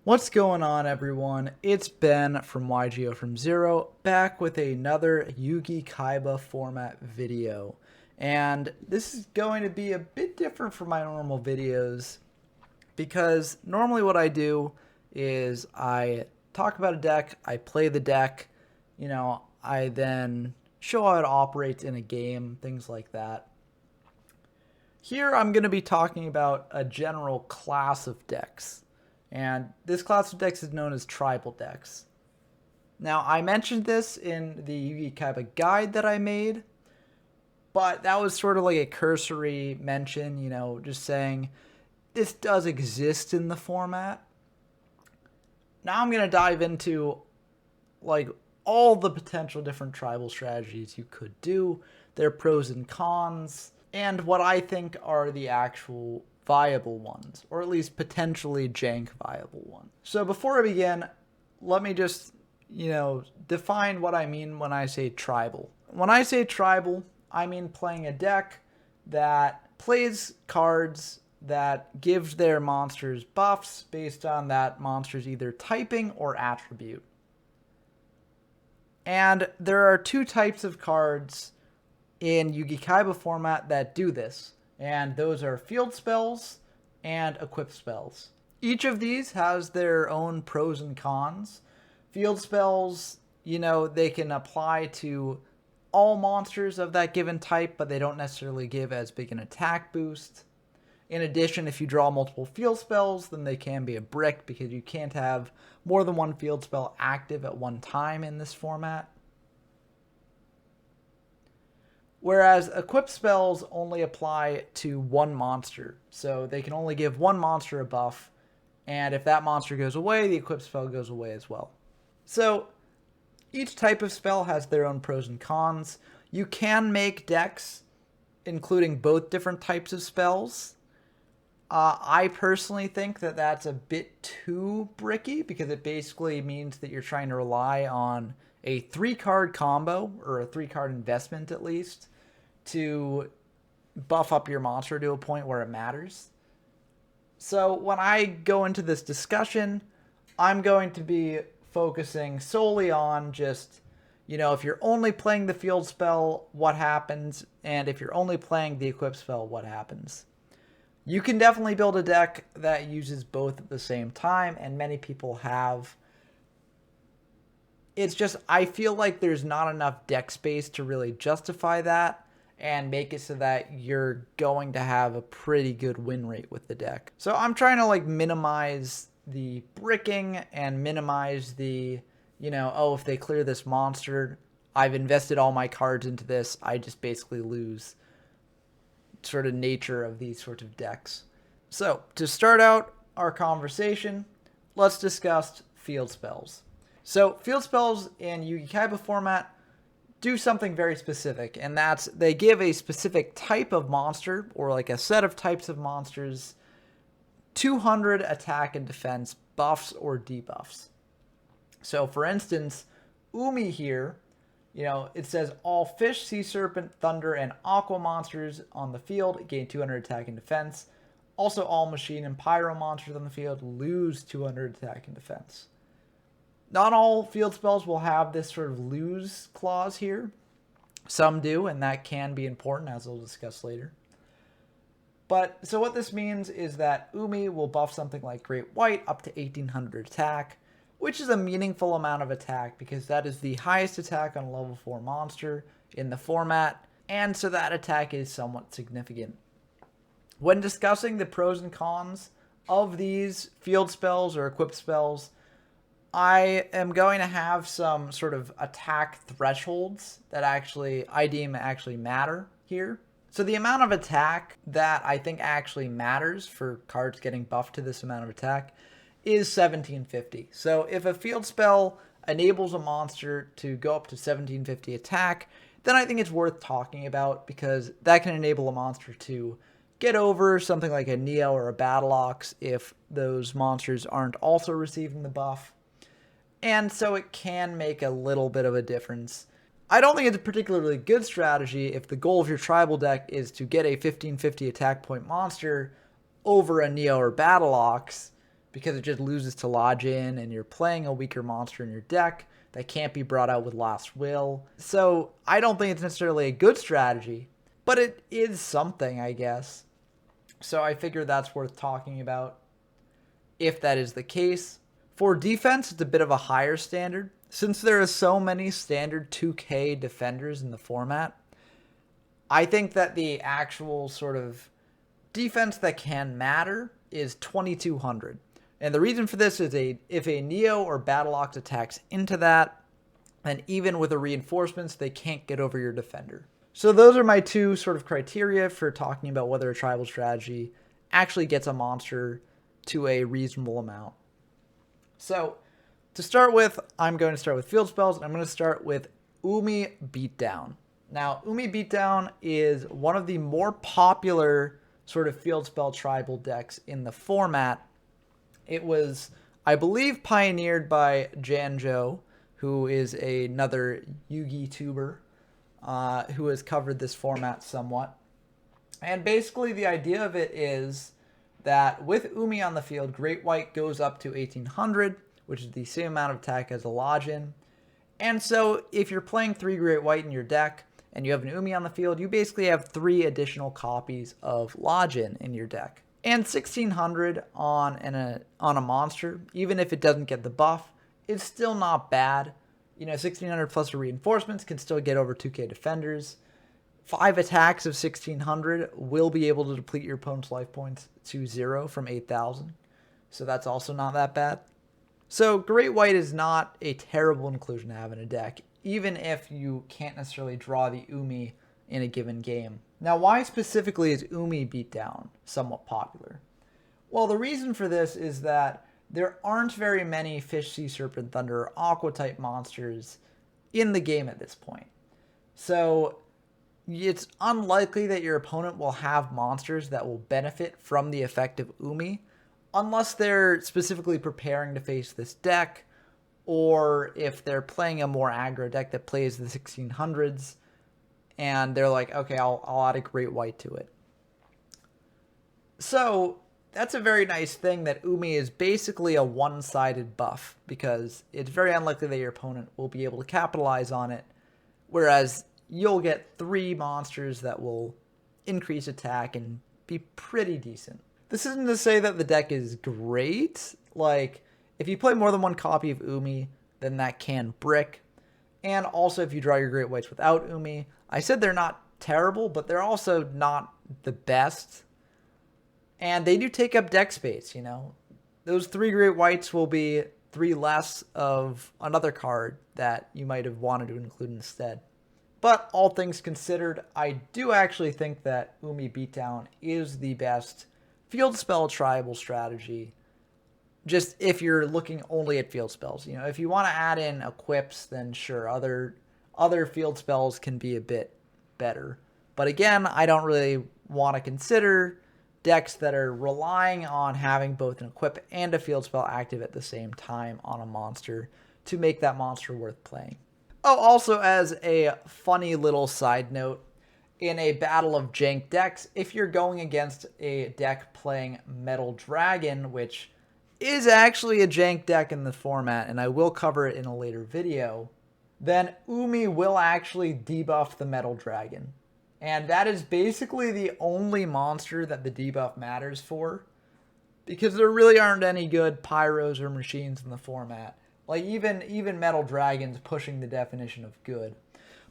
What's going on, everyone? It's Ben from YGO from Zero, back with another Yugi-Kaiba format video. And this is going to be a bit different from my normal videos because normally what I do is I talk about a deck, I play the deck, I then show how it operates in a game, things like that. Here I'm going to be talking about a general class of decks. And this class of decks is known as tribal decks. Now, I mentioned this in the Yugi-Kaiba guide that I made, but that was sort of like a cursory mention, just saying this does exist in the format. Now I'm going to dive into like all the potential different tribal strategies you could do, their pros and cons, and what I think are the actual viable ones, or at least potentially jank viable ones. So before I begin, let me just, define what I mean when I say tribal. When I say tribal, I mean playing a deck that plays cards that give their monsters buffs based on that monster's either typing or attribute. And there are two types of cards in Yugi-Kaiba format that do this. And those are field spells and equip spells. Each of these has their own pros and cons. Field spells, they can apply to all monsters of that given type, but they don't necessarily give as big an attack boost. In addition, if you draw multiple field spells, then they can be a brick because you can't have more than one field spell active at one time in this format. Whereas equip spells only apply to one monster. So they can only give one monster a buff. And if that monster goes away, the equip spell goes away as well. So each type of spell has their own pros and cons. You can make decks including both different types of spells. I personally think that that's a bit too bricky because it basically means that you're trying to rely on a 3-card combo, or a 3-card investment at least, to buff up your monster to a point where it matters. So when I go into this discussion, I'm going to be focusing solely on just, if you're only playing the field spell, what happens, and if you're only playing the equip spell, what happens. You can definitely build a deck that uses both at the same time, and many people have. It's just, I feel like there's not enough deck space to really justify that and make it so that you're going to have a pretty good win rate with the deck. So I'm trying to minimize the bricking and minimize the, if they clear this monster, I've invested all my cards into this, I just basically lose sort of nature of these sorts of decks. So to start out our conversation, let's discuss field spells. So field spells in Yugi-Kaiba format do something very specific, and that's they give a specific type of monster, or like a set of types of monsters, 200 attack and defense buffs or debuffs. So for instance, Umi here, it says all fish, sea serpent, thunder, and aqua monsters on the field gain 200 attack and defense. Also all machine and pyro monsters on the field lose 200 attack and defense. Not all field spells will have this sort of lose clause here. Some do, and that can be important, as we'll discuss later. But, so what this means is that Umi will buff something like Great White up to 1800 attack, which is a meaningful amount of attack because that is the highest attack on a level 4 monster in the format, and so that attack is somewhat significant. When discussing the pros and cons of these field spells or equipped spells, I am going to have some sort of attack thresholds that I deem actually matter here. So the amount of attack that I think actually matters for cards getting buffed to this amount of attack is 1750. So if a field spell enables a monster to go up to 1750 attack, then I think it's worth talking about because that can enable a monster to get over something like a Neo or a Battle Ox if those monsters aren't also receiving the buff. And so it can make a little bit of a difference. I don't think it's a particularly good strategy if the goal of your tribal deck is to get a 1550 attack point monster over a Neo or Battle Ox, because it just loses to Lodgin and you're playing a weaker monster in your deck that can't be brought out with Last Will. So I don't think it's necessarily a good strategy, but it is something, I guess. So I figure that's worth talking about if that is the case. For defense, it's a bit of a higher standard. Since there are so many standard 2K defenders in the format, I think that the actual sort of defense that can matter is 2200. And the reason for this is if a Neo or Battleox attacks into that, then even with the reinforcements, they can't get over your defender. So those are my two sort of criteria for talking about whether a tribal strategy actually gets a monster to a reasonable amount. So to start with, I'm going to start with field spells. I'm going to start with Umi Beatdown. Now, Umi Beatdown is one of the more popular sort of field spell tribal decks in the format. It was, I believe, pioneered by Janjo, who is another Yugi tuber who has covered this format somewhat. And basically the idea of it is that with Umi on the field, Great White goes up to 1800, which is the same amount of attack as a Lodgin. And so if you're playing 3 Great White in your deck and you have an Umi on the field, you basically have 3 additional copies of Lodgin in your deck. And 1600 on a monster, even if it doesn't get the buff, is still not bad. You know, 1600 plus the reinforcements can still get over 2k defenders. 5 attacks of 1600 will be able to deplete your opponent's life points to 0 from 8000. So that's also not that bad. So Great White is not a terrible inclusion to have in a deck, even if you can't necessarily draw the Umi in a given game. Now, why specifically is Umi Beatdown somewhat popular? Well, the reason for this is that there aren't very many Fish, Sea Serpent, Thunder, or Aqua type monsters in the game at this point. So it's unlikely that your opponent will have monsters that will benefit from the effect of Umi, unless they're specifically preparing to face this deck, or if they're playing a more aggro deck that plays the 1600s, and they're like, okay, I'll add a Great White to it. So that's a very nice thing that Umi is basically a one-sided buff, because it's very unlikely that your opponent will be able to capitalize on it, whereas you'll get 3 monsters that will increase attack and be pretty decent. This isn't to say that the deck is great. Like, if you play more than one copy of Umi, then that can brick. And also, if you draw your Great Whites without Umi, I said they're not terrible, but they're also not the best. And they do take up deck space, you know. Those 3 Great Whites will be 3 less of another card that you might have wanted to include instead. But all things considered, I do actually think that Umi Beatdown is the best field spell tribal strategy. Just if you're looking only at field spells. You know, if you want to add in equips, then sure, other field spells can be a bit better. But again, I don't really want to consider decks that are relying on having both an equip and a field spell active at the same time on a monster to make that monster worth playing. Oh, also as a funny little side note, in a battle of jank decks, if you're going against a deck playing Metal Dragon, which is actually a jank deck in the format, and I will cover it in a later video, then Umi will actually debuff the Metal Dragon. And that is basically the only monster that the debuff matters for, because there really aren't any good pyros or machines in the format. Like, even Metal Dragon's pushing the definition of good.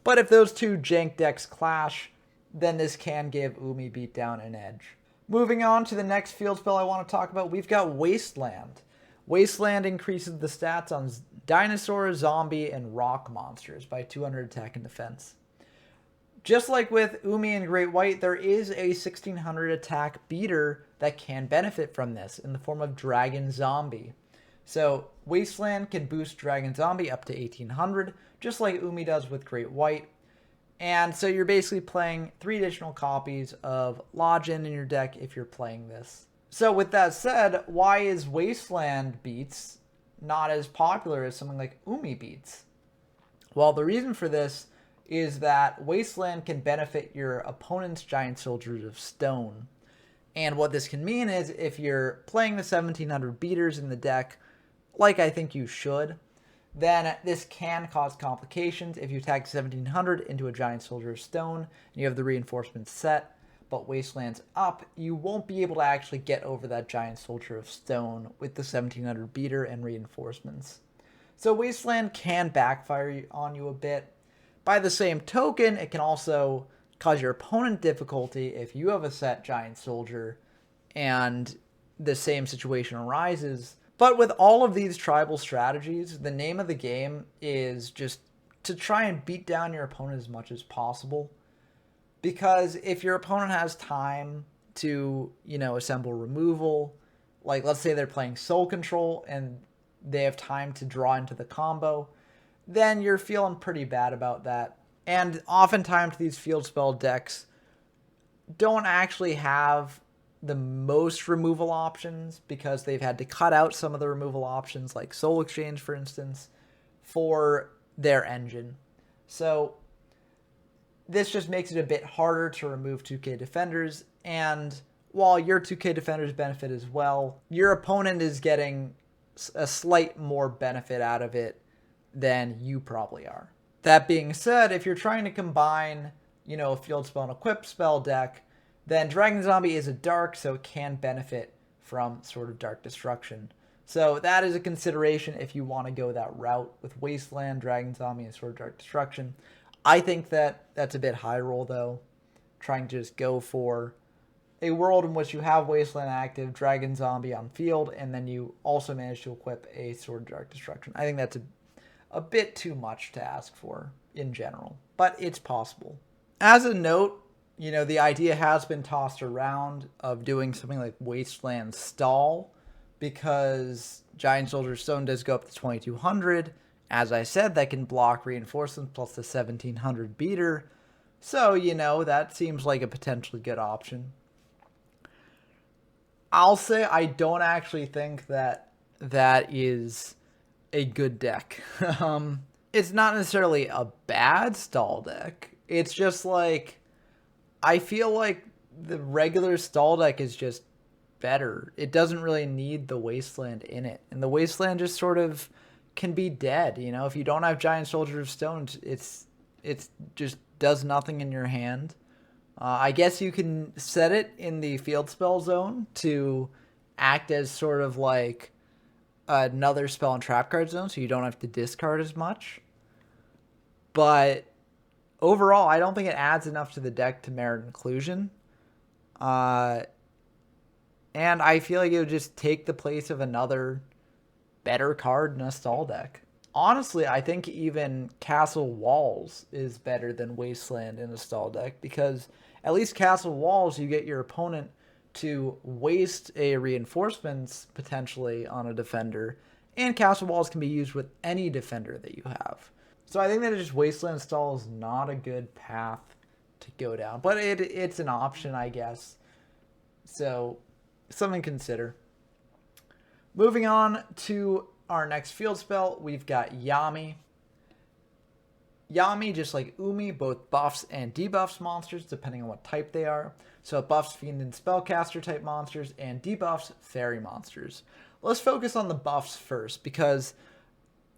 But if those two jank decks clash, then this can give Umi Beatdown an edge. Moving on to the next field spell I want to talk about, we've got Wasteland. Wasteland increases the stats on dinosaur, zombie, and rock monsters by 200 attack and defense. Just like with Umi and Great White, there is a 1600 attack beater that can benefit from this in the form of Dragon Zombie. So Wasteland can boost Dragon Zombie up to 1800, just like Umi does with Great White. And so you're basically playing 3 additional copies of Lodgin in your deck if you're playing this. So with that said, why is Wasteland Beats not as popular as something like Umi Beats? Well, the reason for this is that Wasteland can benefit your opponent's Giant Soldiers of Stone. And what this can mean is if you're playing the 1700 beaters in the deck, like I think you should, then this can cause complications if you tag 1700 into a Giant Soldier of Stone and you have the reinforcements set, but Wasteland's up, you won't be able to actually get over that Giant Soldier of Stone with the 1700 beater and reinforcements. So Wasteland can backfire on you a bit. By the same token, it can also cause your opponent difficulty if you have a set Giant Soldier and the same situation arises. But with all of these tribal strategies, the name of the game is just to try and beat down your opponent as much as possible. Because if your opponent has time to, assemble removal, like let's say they're playing Soul Control and they have time to draw into the combo, then you're feeling pretty bad about that. And oftentimes these field spell decks don't actually have the most removal options because they've had to cut out some of the removal options, like Soul Exchange, for instance, for their engine. So this just makes it a bit harder to remove 2K defenders, and while your 2K defenders benefit as well, your opponent is getting a slight more benefit out of it than you probably are. That being said, if you're trying to combine, a field spell and equip spell deck, then Dragon Zombie is a dark, so it can benefit from Sword of Dark Destruction. So that is a consideration if you want to go that route with Wasteland, Dragon Zombie, and Sword of Dark Destruction. I think that that's a bit high roll, though, trying to just go for a world in which you have Wasteland active, Dragon Zombie on field, and then you also manage to equip a Sword of Dark Destruction. I think that's a bit too much to ask for in general, but it's possible. As a note, the idea has been tossed around of doing something like Wasteland Stall, because Giant Soldier Stone does go up to 2200. As I said, that can block reinforcements plus the 1700 beater. So, that seems like a potentially good option. I'll say I don't actually think that is a good deck. It's not necessarily a bad stall deck. It's just like, I feel like the regular stall deck is just better. It doesn't really need the Wasteland in it. And the Wasteland just sort of can be dead. If you don't have Giant Soldier of Stone, it's just does nothing in your hand. I guess you can set it in the field spell zone to act as sort of like another spell and trap card zone, so you don't have to discard as much. But overall, I don't think it adds enough to the deck to merit inclusion. And I feel like it would just take the place of another better card in a stall deck. Honestly, I think even Castle Walls is better than Wasteland in a stall deck, because at least Castle Walls, you get your opponent to waste a reinforcements potentially on a defender, and Castle Walls can be used with any defender that you have. So I think that just Wasteland Stall is not a good path to go down, but it's an option, I guess. So something to consider. Moving on to our next field spell, we've got Yami. Yami, just like Umi, both buffs and debuffs monsters, depending on what type they are. So it buffs Fiend and Spellcaster type monsters and debuffs Fairy monsters. Let's focus on the buffs first, because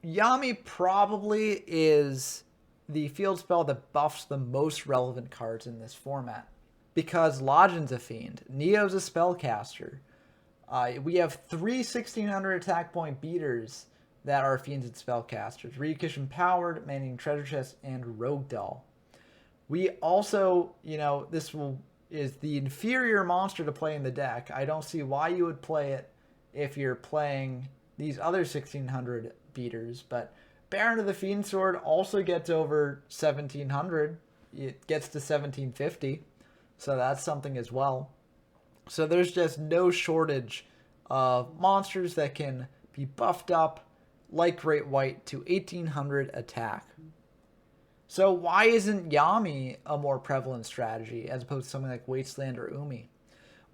Yami probably is the field spell that buffs the most relevant cards in this format. Because Lodgin's a Fiend, Neo's a Spellcaster. We have 3 1600 attack point beaters that are Fiends and Spellcasters. Ryukish Empowered, Manning Treasure Chest, and Rogue Doll. We also, is the inferior monster to play in the deck. I don't see why you would play it if you're playing these other 1600 beaters, but Baron of the Fiend Sword also gets over 1700. It gets to 1750, so that's something as well. So there's just no shortage of monsters that can be buffed up like Great White to 1800 attack. So why isn't Yami a more prevalent strategy as opposed to something like Wasteland or Umi?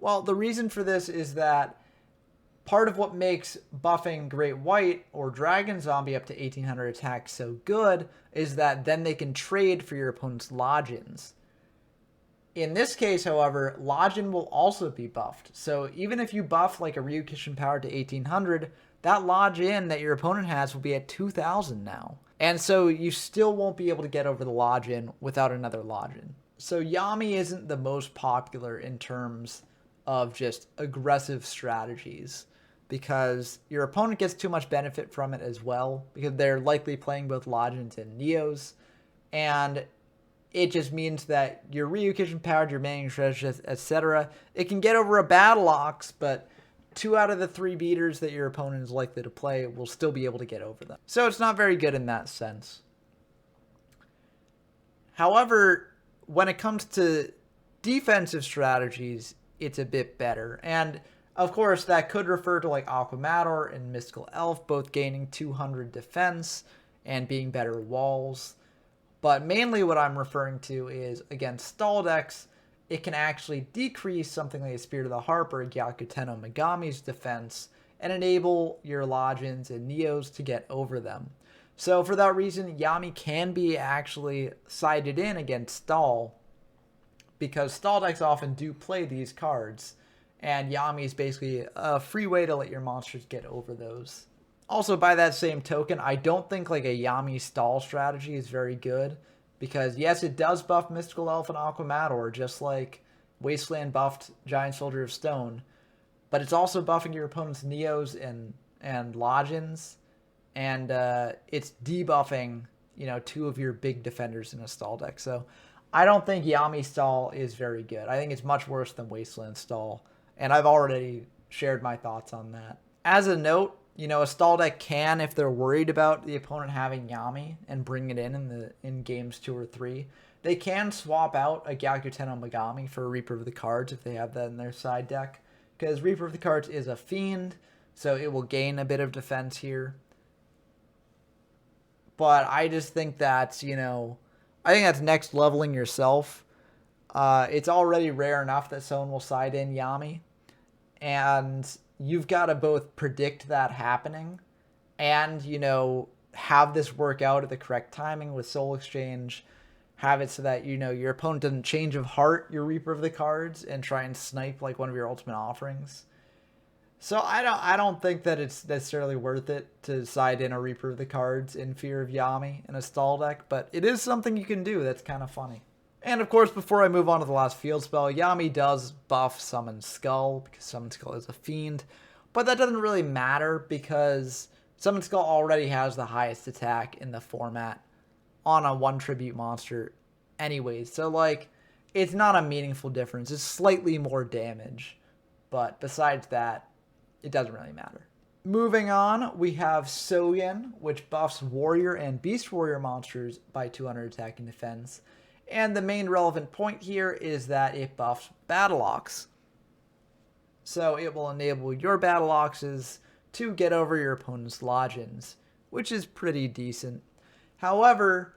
Well, the reason for this is that part of what makes buffing Great White or Dragon Zombie up to 1800 attack so good is that then they can trade for your opponent's Lodgins. In this case, however, Lodgin will also be buffed. So even if you buff like a Ryukishin power to 1800, that Lodge-in that your opponent has will be at 2000 now. And so you still won't be able to get over the Lodge-in without another Lodge-in. So Yami isn't the most popular in terms of just aggressive strategies, because your opponent gets too much benefit from it as well, because they're likely playing both Lodgins and Neos, and it just means that your Ryukishin powered, your Manning Treasures, etc., it can get over a Battle Ox, but 2 out of the 3 beaters that your opponent is likely to play will still be able to get over them. So it's not very good in that sense. However, when it comes to defensive strategies, it's a bit better. And of course, that could refer to like Aquamador and Mystical Elf, both gaining 200 defense and being better walls. But mainly what I'm referring to is, against stall decks, it can actually decrease something like a Spirit of the Harp or a Gyakuten no Megami's defense and enable your Lodgins and Neos to get over them. So for that reason, Yami can be actually sided in against stall, because stall decks often do play these cards, and Yami is basically a free way to let your monsters get over those. Also, by that same token, I don't think like a Yami stall strategy is very good, because yes, it does buff Mystical Elf and Aquamador, just like Wasteland buffed Giant Soldier of Stone, but it's also buffing your opponent's Neos and Lodgins, and it's debuffing, 2 of your big defenders in a stall deck. So I don't think Yami stall is very good. I think it's much worse than Wasteland stall, and I've already shared my thoughts on that. As a note, a stall deck can, if they're worried about the opponent having Yami and bring it in games 2 or 3, they can swap out a Gyakuten no Megami for a Reaper of the Cards if they have that in their side deck, because Reaper of the Cards is a fiend, so it will gain a bit of defense here. But I just think that's, I think that's next leveling yourself. It's already rare enough that someone will side in Yami, and you've got to both predict that happening and, have this work out at the correct timing with Soul Exchange, have it so that, your opponent doesn't change of heart your Reaper of the Cards and try and snipe like one of your ultimate offerings. So I don't think that it's necessarily worth it to side in a Reaper of the Cards in fear of Yami in a stall deck, but it is something you can do that's kind of funny. And of course, before I move on to the last field spell, Yami does buff Summon Skull, because Summon Skull is a fiend, but that doesn't really matter because Summon Skull already has the highest attack in the format on a 1 tribute monster anyways, so like, it's not a meaningful difference. It's slightly more damage, but besides that, it doesn't really matter. Moving on, we have Sogen, which buffs Warrior and Beast Warrior monsters by 200 attack and defense. And the main relevant point here is that it buffs Battle Ox. So it will enable your Battle Oxes to get over your opponent's Lodgins, which is pretty decent. However,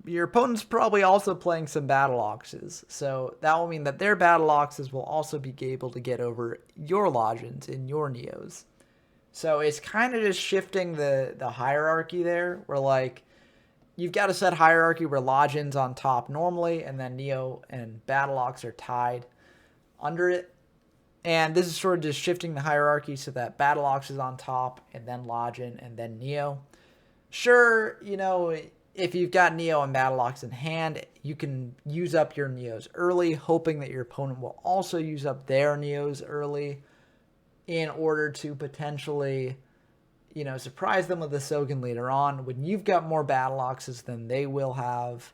your opponent's probably also playing some Battle Oxes, so that will mean that their Battle Oxes will also be able to get over your Lodgins and your Neos. So it's kind of just shifting the hierarchy there, where like, you've got a set hierarchy where Lodgin's on top normally, and then Neo and Battle Ox are tied under it. And this is sort of just shifting the hierarchy so that Battle Ox is on top, and then Lodgin, and then Neo. Sure, if you've got Neo and Battle Ox in hand, you can use up your Neos early, hoping that your opponent will also use up their Neos early in order to potentially, surprise them with the Sogen later on when you've got more Battle Oxes than they will have.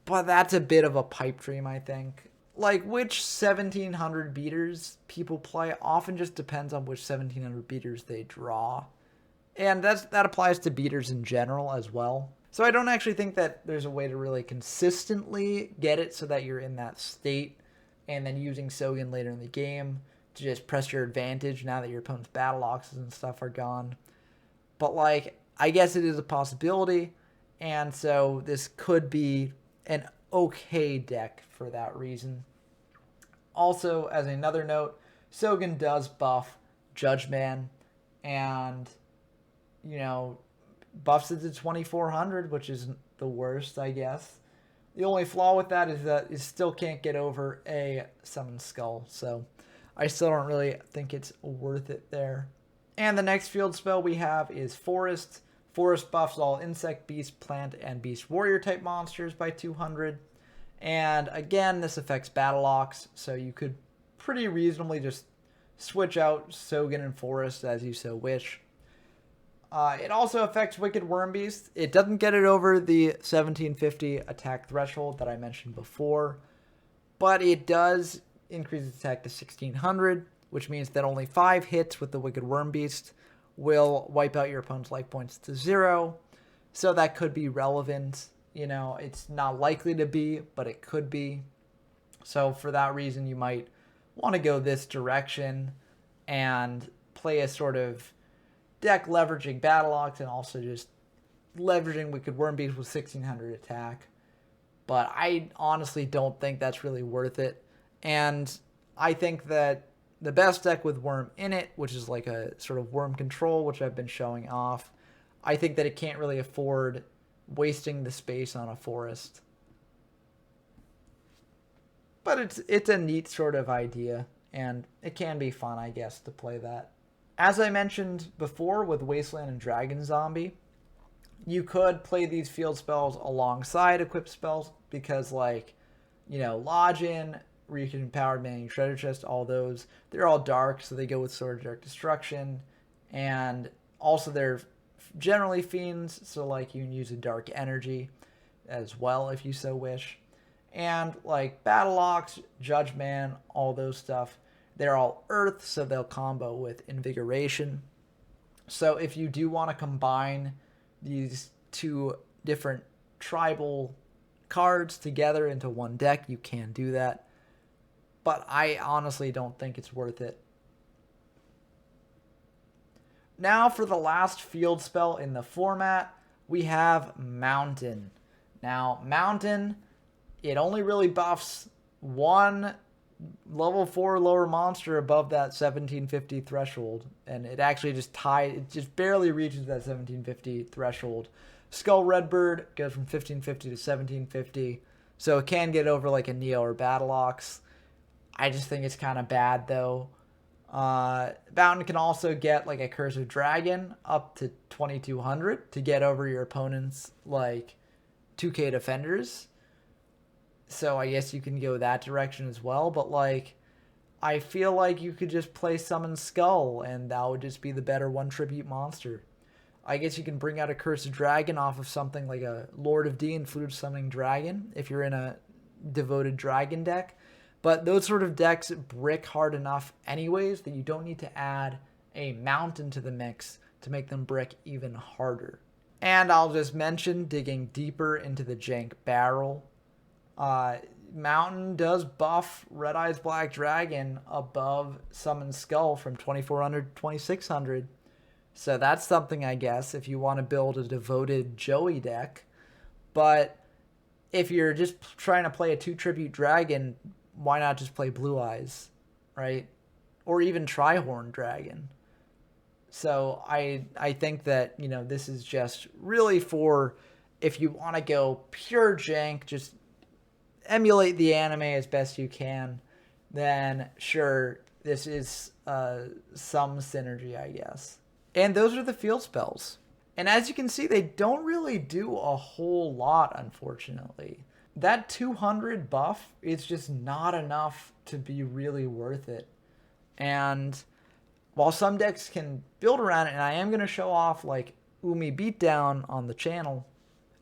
But that's a bit of a pipe dream, I think. Like, which 1700 beaters people play often just depends on which 1700 beaters they draw. And that applies to beaters in general as well. So I don't actually think that there's a way to really consistently get it so that you're in that state and then using Sogen later in the game to just press your advantage now that your opponent's Battle Oxes and stuff are gone. But like, I guess it is a possibility, and so this could be an okay deck for that reason. Also, as another note, Sogen does buff Judgeman, and buffs it to 2400, which isn't the worst, I guess. The only flaw with that is that it still can't get over a Summon Skull, so I still don't really think it's worth it there. And the next field spell we have is Forest. Forest buffs all insect, beast, plant, and beast warrior type monsters by 200. And again, this affects battle locks, so you could pretty reasonably just switch out Sogen and Forest as you so wish. It also affects Wicked Wormbeast. It doesn't get it over the 1750 attack threshold that I mentioned before, but it does increase its attack to 1600, which means that only 5 hits with the Wicked Wormbeast will wipe out your opponent's life points to 0. So that could be relevant. You know, it's not likely to be, but it could be. So for that reason, you might want to go this direction and play a sort of deck leveraging battle locks and also just leveraging Wicked Wormbeast with 1600 attack. But I honestly don't think that's really worth it. And I think that the best deck with Worm in it, which is like a sort of Worm control, which I've been showing off, I think that it can't really afford wasting the space on a Forest. But it's a neat sort of idea, and it can be fun, I guess, to play that. As I mentioned before with Wasteland and Dragon Zombie, you could play these field spells alongside equipped spells because, like, you know, Lodgin, Ryujin Empowered Manning Treasure Chest, all those, they're all dark, so they go with Sword of Dark Destruction. And also they're generally fiends, so, like, you can use a Dark Energy as well if you so wish. And, like, Battle Locks, Judge Man, all those stuff, they're all Earth, so they'll combo with Invigoration. So if you do want to combine these two different tribal cards together into one deck, you can do that. But I honestly don't think it's worth it. Now for the last field spell in the format, we have Mountain. Now, Mountain, it only really buffs one level 4 lower monster above that 1750 threshold, and it actually it just barely reaches that 1750 threshold. Skull Redbird goes from 1550 to 1750, so it can get over like a Neo or Battle Ox. I just think it's kind of bad though. Mountain can also get like a Curse of Dragon up to 2200 to get over your opponent's like 2k defenders. So I guess you can go that direction as well. But, like, I feel like you could just play Summon Skull, and that would just be the better one tribute monster. I guess you can bring out a Curse of Dragon off of something like a Lord of D and Flute Summoning Dragon if you're in a devoted dragon deck. But those sort of decks brick hard enough anyways that you don't need to add a Mountain to the mix to make them brick even harder. And I'll just mention, digging deeper into the jank barrel, Mountain does buff Red Eyes Black Dragon above Summon Skull from 2400 to 2600. So that's something, I guess, if you want to build a devoted Joey deck. But if you're just trying to play a 2 tribute dragon, why not just play Blue Eyes, right? Or even Trihorn Dragon. So I think that, you know, this is just really for if you want to go pure jank, just emulate the anime as best you can, then sure, this is some synergy, I guess. And those are the field spells. And as you can see, they don't really do a whole lot, unfortunately. That 200 buff is just not enough to be really worth it. And while some decks can build around it, and I am going to show off like Umi Beatdown on the channel,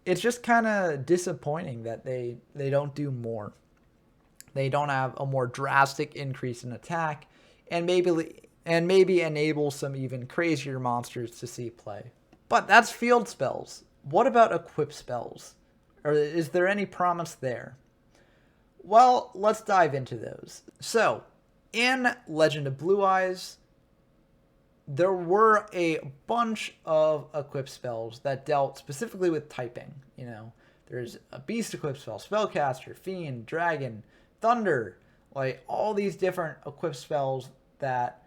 it's just kind of disappointing that they don't do more. They don't have a more drastic increase in attack and maybe enable some even crazier monsters to see play. But that's field spells. What about equip spells? Or is there any promise there? Well, let's dive into those. So, in Legend of Blue Eyes, there were a bunch of equip spells that dealt specifically with typing. You know, there's a beast equip spell, spellcaster, fiend, dragon, thunder, like all these different equip spells that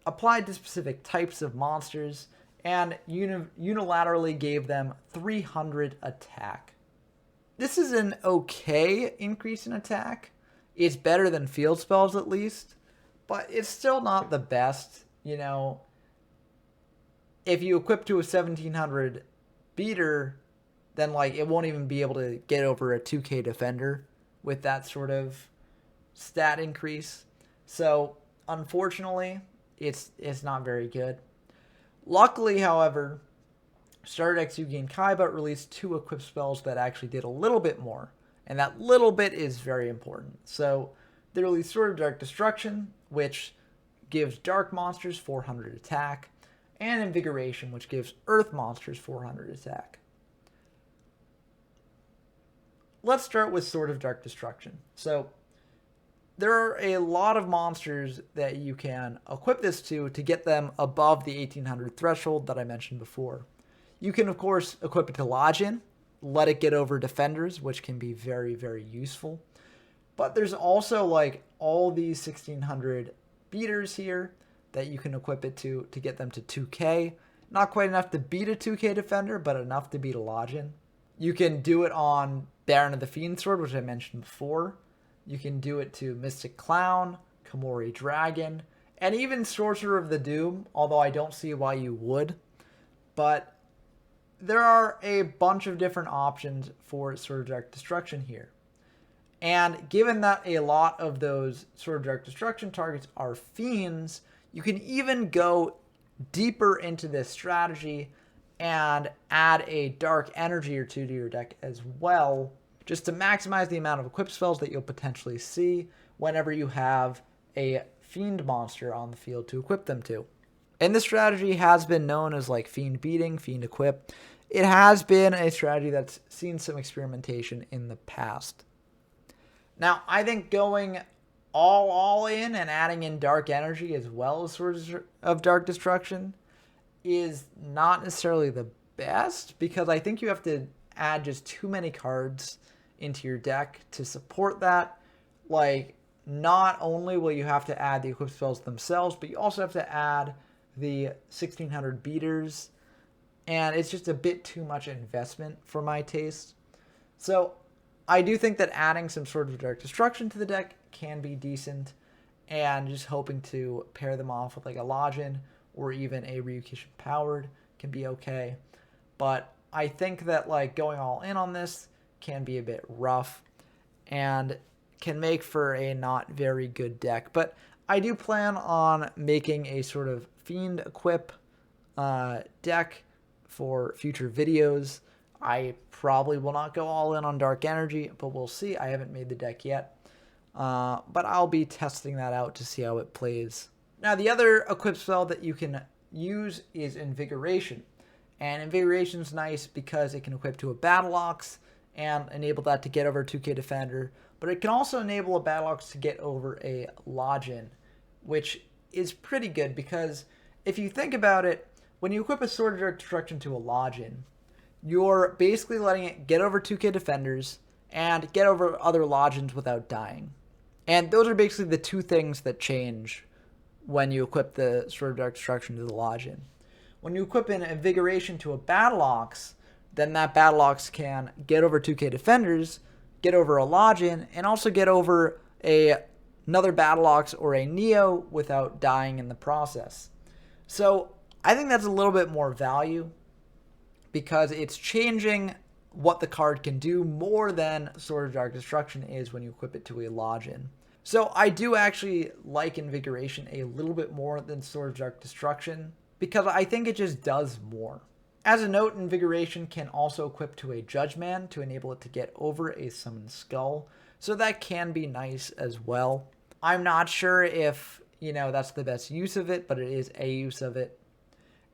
applied to specific types of monsters and unilaterally gave them 300 attack. This is an okay increase in attack. It's better than field spells at least, but it's still not the best. You know, if you equip to a 1700 beater, then like it won't even be able to get over a 2k defender with that sort of stat increase. So unfortunately, it's not very good. Luckily, however, Starter X Yugi-Kaiba released 2 equip spells that actually did a little bit more, and that little bit is very important. So they released Sword of Dark Destruction, which gives Dark monsters 400 attack, and Invigoration, which gives Earth monsters 400 attack. Let's start with Sword of Dark Destruction. So there are a lot of monsters that you can equip this to get them above the 1800 threshold that I mentioned before. You can, of course, equip it to Login, let it get over defenders, which can be very, very useful. But there's also like all these 1600 beaters here that you can equip it to get them to 2k. Not quite enough to beat a 2k defender, but enough to beat a Login. You can do it on Baron of the Fiend Sword, which I mentioned before. You can do it to Mystic Clown, Komori Dragon, and even Sorcerer of the Doom, although I don't see why you would. But there are a bunch of different options for Sword of Dark Destruction here. And given that a lot of those Sword of Dark Destruction targets are fiends, you can even go deeper into this strategy and add a dark energy or two to your deck as well, just to maximize the amount of equip spells that you'll potentially see whenever you have a fiend monster on the field to equip them to. And this strategy has been known as like fiend beating, fiend equip. It has been a strategy that's seen some experimentation in the past. Now, I think going all in and adding in dark energy as well as Swords of Dark Destruction is not necessarily the best, because I think you have to add just too many cards into your deck to support that. Like, not only will you have to add the equip spells themselves, but you also have to add the 1600 beaters, and it's just a bit too much investment for my taste. So I do think that adding some sort of Dark Destruction to the deck can be decent, and just hoping to pair them off with like a Login or even a Ryukishin Powered can be okay. But I think that like going all in on this can be a bit rough and can make for a not very good deck. But I do plan on making a sort of Fiend equip deck for future videos. I probably will not go all in on Dark Energy, but we'll see. I haven't made the deck yet. But I'll be testing that out to see how it plays. Now, the other equip spell that you can use is Invigoration. And Invigoration is nice because it can equip to a Battle Ox and enable that to get over 2k Defender. But it can also enable a Battle Ox to get over a Login, which is pretty good because if you think about it, when you equip a Sword of Dark Destruction to a Login, you're basically letting it get over 2k Defenders and get over other Logins without dying. And those are basically the two things that change when you equip the Sword of Dark Destruction to the Login. When you equip an Invigoration to a Battle Ox, then that Battle Ox can get over 2k Defenders, get over a Login, and also get over another Battle Ox or a Neo without dying in the process. So I think that's a little bit more value because it's changing what the card can do more than Sword of Dark Destruction is when you equip it to a Login. So I do actually like Invigoration a little bit more than Sword of Dark Destruction because I think it just does more. As a note, Invigoration can also equip to a Judgeman to enable it to get over a Summoned Skull, so that can be nice as well. I'm not sure if, that's the best use of it, but it is a use of it.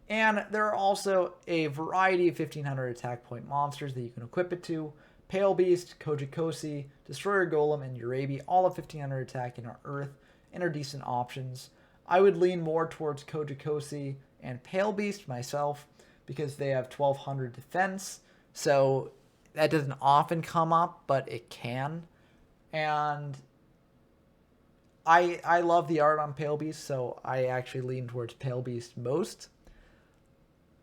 And there are also a variety of 1500 attack point monsters that you can equip it to. Pale Beast, Kojikosi, Destroyer Golem, and Urabi, all have 1500 attack and are Earth, and are decent options. I would lean more towards Kojikosi and Pale Beast myself, because they have 1200 defense, so that doesn't often come up, but it can. And I love the art on Pale Beast, so I actually lean towards Pale Beast most.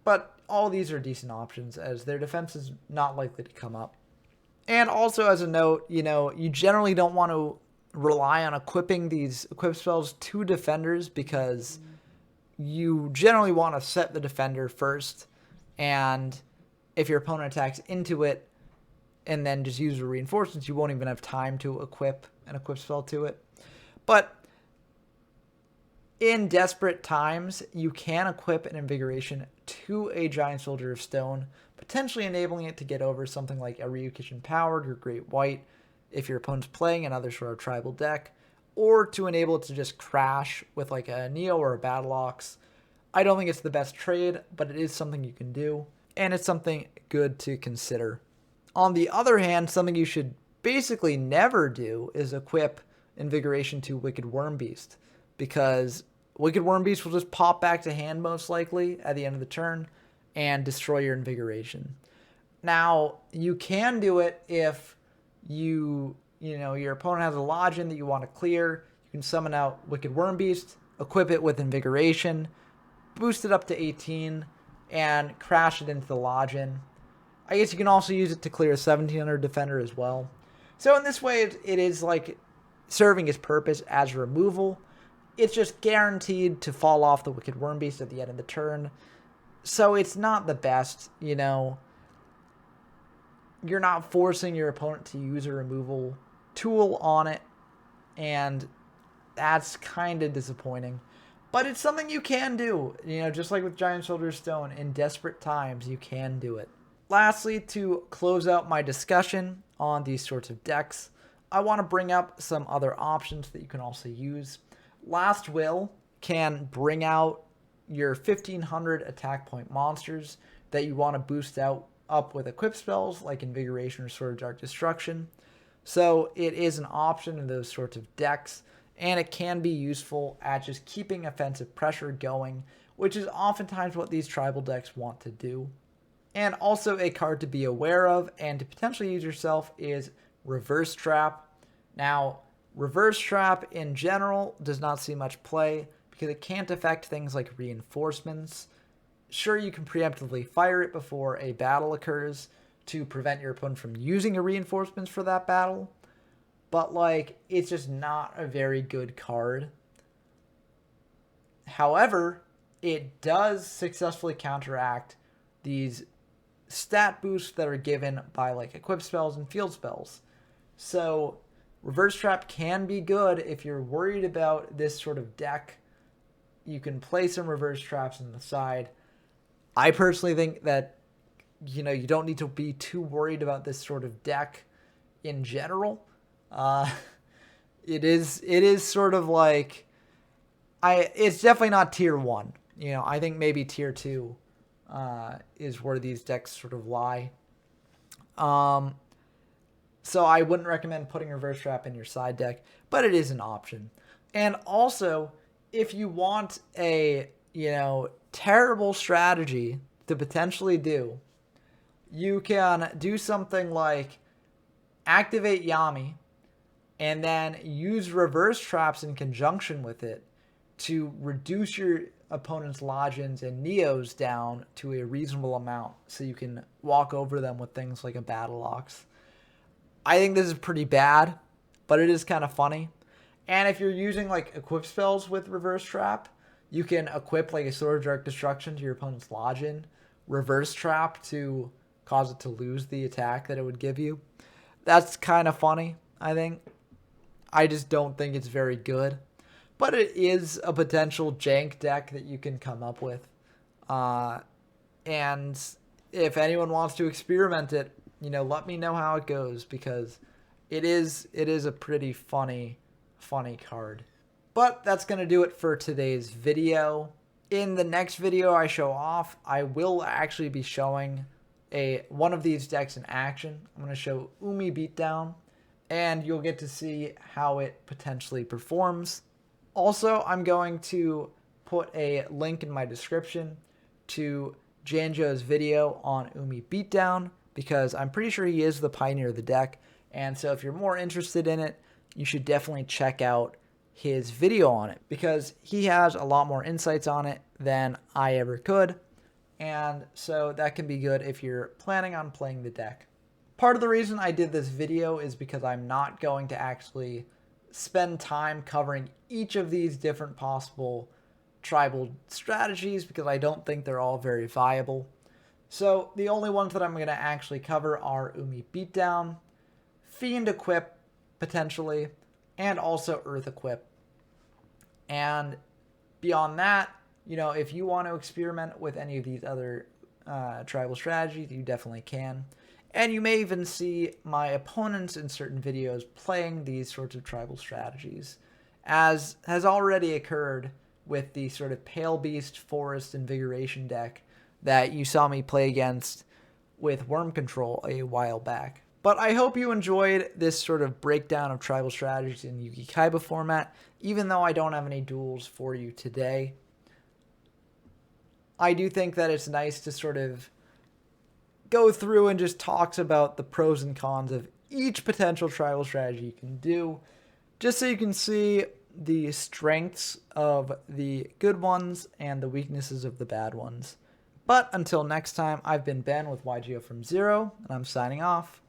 But all these are decent options, as their defense is not likely to come up. And also as a note, you generally don't want to rely on equipping these equip spells to defenders because you generally want to set the defender first. And if your opponent attacks into it and then just use the reinforcements, you won't even have time to equip an equip spell to it. But in desperate times, you can equip an Invigoration to a Giant Soldier of Stone, potentially enabling it to get over something like a Ryukishin Powered or Great White if your opponent's playing another sort of tribal deck, or to enable it to just crash with like a Neo or a Battle Ox. I don't think it's the best trade, but it is something you can do, and it's something good to consider. On the other hand, something you should basically never do is equip Invigoration to Wicked Wormbeast, because Wicked Wormbeast will just pop back to hand most likely at the end of the turn and destroy your Invigoration. Now, you can do it if your opponent has a Lodgin that you want to clear. You can summon out Wicked Wormbeast, equip it with Invigoration, boost it up to 18, and crash it into the Lodgin. I guess you can also use it to clear a 1700 defender as well. So in this way, it is like serving its purpose as removal. It's just guaranteed to fall off the Wicked Wormbeast at the end of the turn. So it's not the best, You're not forcing your opponent to use a removal tool on it, and that's kind of disappointing. But it's something you can do, just like with Giant Soldier of Stone. In desperate times, you can do it. Lastly, to close out my discussion on these sorts of decks, I want to bring up some other options that you can also use. Last Will can bring out your 1500 attack point monsters that you want to boost up with equip spells like Invigoration or Sword of Dark Destruction. So it is an option in those sorts of decks, and it can be useful at just keeping offensive pressure going, which is oftentimes what these tribal decks want to do. And also a card to be aware of and to potentially use yourself is Reverse Trap. Now, Reverse Trap in general does not see much play because it can't affect things like reinforcements. Sure, you can preemptively fire it before a battle occurs to prevent your opponent from using your reinforcements for that battle, but it's just not a very good card. However, it does successfully counteract these stat boosts that are given by equip spells and field spells. So Reverse Trap can be good if you're worried about this sort of deck. You can play some Reverse Traps on the side. I personally think that you don't need to be too worried about this sort of deck in general. It is sort of it's definitely not tier 1. I think maybe tier 2 is where these decks sort of lie. So I wouldn't recommend putting Reverse Trap in your side deck, but it is an option. And also, if you want a, terrible strategy to potentially do, you can do something like activate Yami and then use Reverse Traps in conjunction with it to reduce your opponent's Lodgins and Neos down to a reasonable amount so you can walk over them with things like a Battle Ox. I think this is pretty bad, but it is kind of funny. And if you're using equip spells with Reverse Trap, you can equip a Sword of Dark Destruction to your opponent's Lodgin, Reverse Trap to cause it to lose the attack that it would give you. That's kind of funny, I think. I just don't think it's very good. But it is a potential jank deck that you can come up with. And if anyone wants to experiment it, let me know how it goes, because it is a pretty funny card. But that's going to do it for today's video. In the next video I show off, I will actually be showing one of these decks in action. I'm going to show Umi Beatdown, and you'll get to see how it potentially performs. Also, I'm going to put a link in my description to Janjo's video on Umi Beatdown, because I'm pretty sure he is the pioneer of the deck. And so if you're more interested in it, you should definitely check out his video on it, because he has a lot more insights on it than I ever could. And so that can be good if you're planning on playing the deck. Part of the reason I did this video is because I'm not going to actually spend time covering each of these different possible tribal strategies because I don't think they're all very viable. So the only ones that I'm going to actually cover are Umi Beatdown, Fiend Equip, potentially, and also Earth Equip. And beyond that, you know, if you want to experiment with any of these other tribal strategies, you definitely can. And you may even see my opponents in certain videos playing these sorts of tribal strategies, as has already occurred with the sort of Pale Beast Forest Invigoration deck that you saw me play against with Worm Control a while back. But I hope you enjoyed this sort of breakdown of tribal strategies in Yugi-Kaiba format, even though I don't have any duels for you today. I do think that it's nice to sort of go through and just talks about the pros and cons of each potential tribal strategy you can do, just so you can see the strengths of the good ones and the weaknesses of the bad ones. But until next time, I've been Ben with YGO from Zero, and I'm signing off.